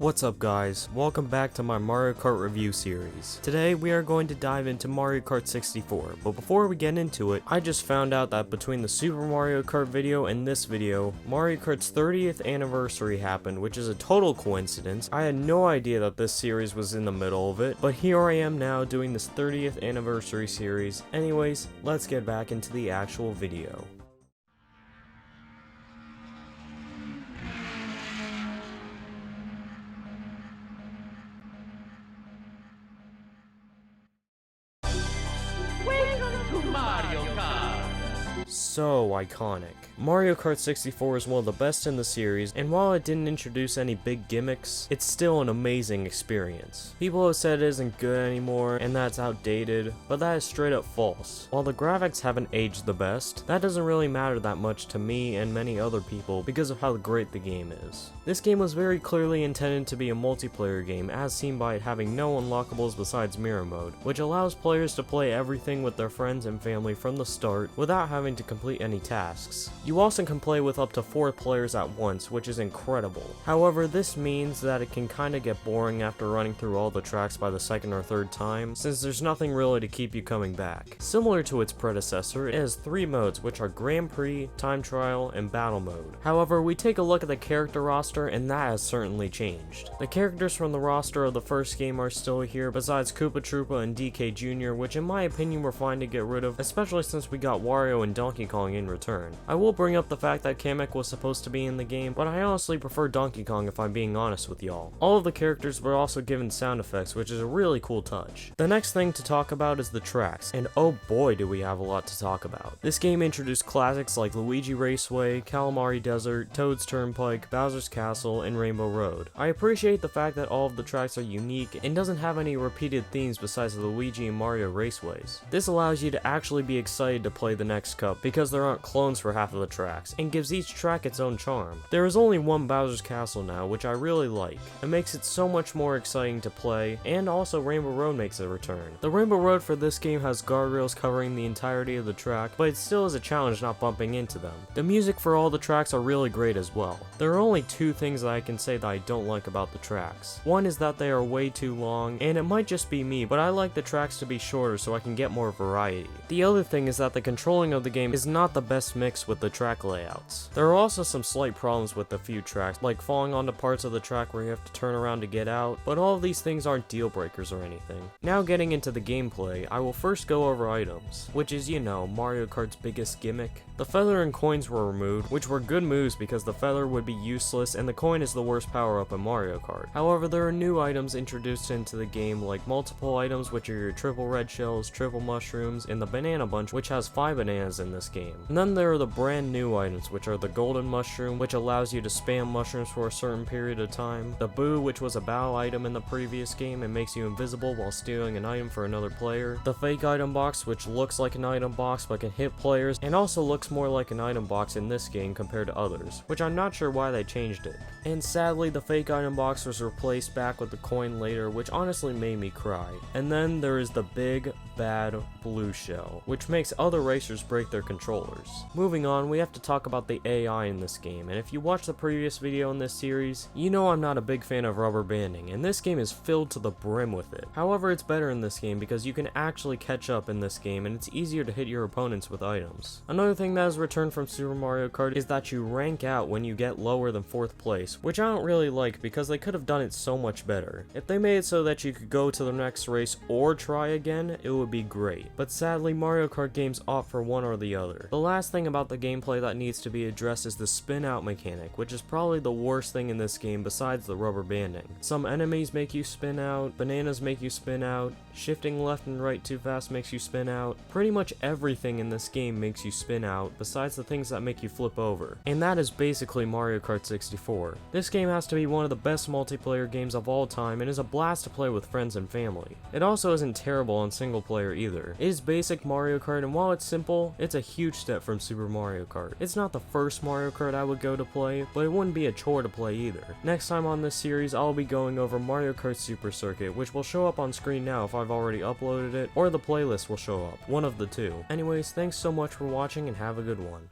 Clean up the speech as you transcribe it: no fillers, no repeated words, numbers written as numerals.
What's up guys, welcome back to my Mario Kart review series. Today we are going to dive into Mario Kart 64, but before we get into it, I just found out that between the Super Mario Kart video and this video, Mario Kart's 30th anniversary happened, which is a total coincidence. I had no idea that this series was in the middle of it, but here I am now doing this 30th anniversary series. Anyways, let's get back into the actual video. Welcome to Mario Kart! So iconic. Mario Kart 64 is one of the best in the series, and while it didn't introduce any big gimmicks, it's still an amazing experience. People have said it isn't good anymore, and that it's outdated, but that is straight up false. While the graphics haven't aged the best, that doesn't really matter that much to me and many other people because of how great the game is. This game was very clearly intended to be a multiplayer game, as seen by it having no unlockables besides mirror mode, which allows players to play everything with their friends and family from the start without having to complete any tasks. You also can play with up to 4 players at once, which is incredible. However, this means that it can kinda get boring after running through all the tracks by the second or third time, since there's nothing really to keep you coming back. Similar to its predecessor, it has 3 modes, which are Grand Prix, Time Trial, and Battle Mode. However, we take a look at the character roster, and that has certainly changed. The characters from the roster of the first game are still here, besides Koopa Troopa and DK Jr., which in my opinion were fine to get rid of, especially since we got Wario and Donkey Kong in return. I will bring up the fact that Kamek was supposed to be in the game, but I honestly prefer Donkey Kong if I'm being honest with y'all. All of the characters were also given sound effects, which is a really cool touch. The next thing to talk about is the tracks, and oh boy do we have a lot to talk about. This game introduced classics like Luigi Raceway, Calamari Desert, Toad's Turnpike, Bowser's Castle, and Rainbow Road. I appreciate the fact that all of the tracks are unique and doesn't have any repeated themes besides the Luigi and Mario Raceways. This allows you to actually be excited to play the next cup because there aren't clones for half of the tracks, and gives each track its own charm. There is only one Bowser's Castle now, which I really like. It makes it so much more exciting to play, and also Rainbow Road makes a return. The Rainbow Road for this game has guardrails covering the entirety of the track, but it still is a challenge not bumping into them. The music for all the tracks are really great as well. There are only 2 things that I can say that I don't like about the tracks. One is that they are way too long, and it might just be me, but I like the tracks to be shorter so I can get more variety. The other thing is that the controlling of the game is not the best mix with the track layouts. There are also some slight problems with a few tracks, like falling onto parts of the track where you have to turn around to get out, but all of these things aren't deal breakers or anything. Now getting into the gameplay, I will first go over items, which is, you know, Mario Kart's biggest gimmick. The feather and coins were removed, which were good moves because the feather would be useless and the coin is the worst power up in Mario Kart. However, there are new items introduced into the game, like multiple items, which are your triple red shells, triple mushrooms, and the banana bunch, which has 5 bananas in this game. And then there are the brand new items, which are the golden mushroom, which allows you to spam mushrooms for a certain period of time, the boo, which was a battle item in the previous game and makes you invisible while stealing an item for another player, the fake item box, which looks like an item box but can hit players and also looks more like an item box in this game compared to others, which I'm not sure why they changed it. And sadly, the fake item box was replaced back with the coin later, which honestly made me cry. And then there is the big bad blue shell, which makes other racers break their controllers. Moving on, we have to talk about the AI in this game, and if you watched the previous video in this series, you know I'm not a big fan of rubber banding, and this game is filled to the brim with it. However, it's better in this game because you can actually catch up in this game, and it's easier to hit your opponents with items. Another thing that has returned from Super Mario Kart is that you rank out when you get lower than 4th place, which I don't really like because they could have done it so much better. If they made it so that you could go to the next race or try again, it would be great. But sadly, Mario Kart games opt for one or the other. The last thing about the gameplay that needs to be addressed is the spin out mechanic, which is probably the worst thing in this game besides the rubber banding. Some enemies make you spin out, bananas make you spin out, shifting left and right too fast makes you spin out. Pretty much everything in this game makes you spin out, besides the things that make you flip over. And that is basically Mario Kart 64. This game has to be one of the best multiplayer games of all time and is a blast to play with friends and family. It also isn't terrible on single player either. It is basic Mario Kart, and while it's simple, it's a huge step from Super Mario Kart. It's not the first Mario Kart I would go to play, but it wouldn't be a chore to play either. Next time on this series, I'll be going over Mario Kart Super Circuit, which will show up on screen now if I've already uploaded it, or the playlist will show up, one of the two. Anyways, thanks so much for watching and have a good one.